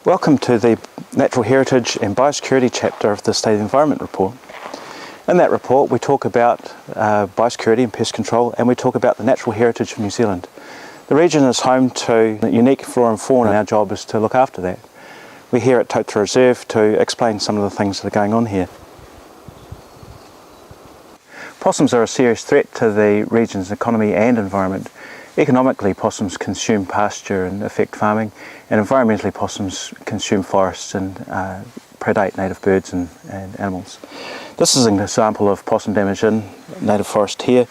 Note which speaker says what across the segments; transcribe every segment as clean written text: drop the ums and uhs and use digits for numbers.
Speaker 1: Welcome to the Natural Heritage and Biosecurity chapter of the State of the Environment report. In that report we talk about biosecurity and pest control, and we talk about the natural heritage of New Zealand. The region is home to unique flora and fauna, and our job is to look after that. We're here at Totara Reserve to explain some of the things that are going on here. Possums are a serious threat to the region's economy and environment. Economically, possums consume pasture and affect farming, and environmentally, possums consume forests and predate native birds and animals. This is an example of possum damage in native forest here,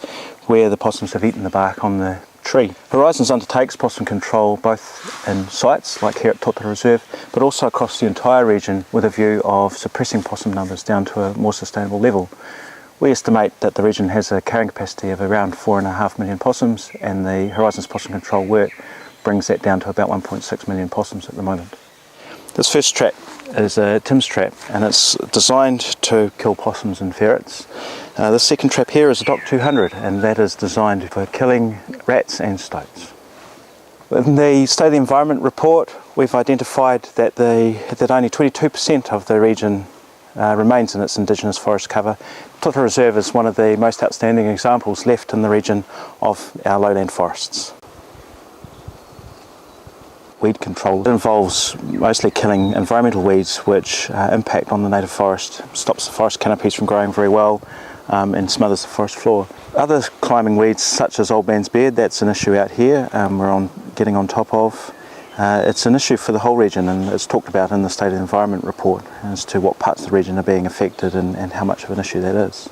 Speaker 1: where the possums have eaten the bark on the tree. Horizons undertakes possum control both in sites like here at Totara Reserve, but also across the entire region with a view of suppressing possum numbers down to a more sustainable level. We estimate that the region has a carrying capacity of around 4.5 million possums, and the Horizons possum control work brings that down to about 1.6 million possums at the moment. This first trap is a Tim's trap, and it's designed to kill possums and ferrets. The second trap here is a Dock 200, and that is designed for killing rats and stoats. In the State of the Environment report, we've identified that only 22% of the region remains in its indigenous forest cover. Totara Reserve is one of the most outstanding examples left in the region of our lowland forests. Weed control involves mostly killing environmental weeds which impact on the native forest, stops the forest canopies from growing very well, and smothers the forest floor. Other climbing weeds such as old man's beard, that's an issue out here we're getting on top of. It's an issue for the whole region, and it's talked about in the State of the Environment report as to what parts of the region are being affected and how much of an issue that is.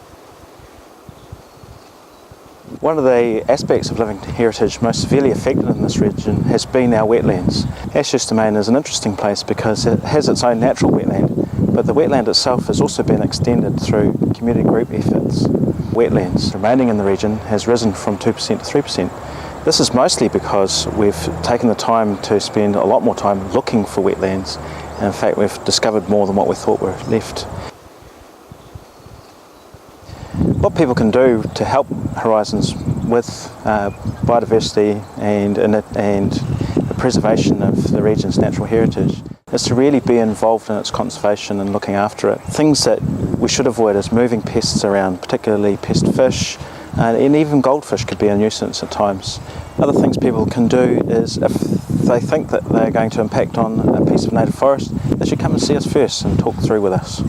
Speaker 1: One of the aspects of living heritage most severely affected in this region has been our wetlands. Ashurst Domain is an interesting place because it has its own natural wetland, but the wetland itself has also been extended through community group efforts. Wetlands remaining in the region has risen from 2% to 3%. This is mostly because we've taken the time to spend a lot more time looking for wetlands, and in fact we've discovered more than what we thought were left. What people can do to help Horizons with biodiversity and the preservation of the region's natural heritage is to really be involved in its conservation and looking after it. Things that we should avoid is moving pests around, particularly pest fish, and even goldfish could be a nuisance at times. Other things people can do is, if they think that they're going to impact on a piece of native forest, they should come and see us first and talk through with us.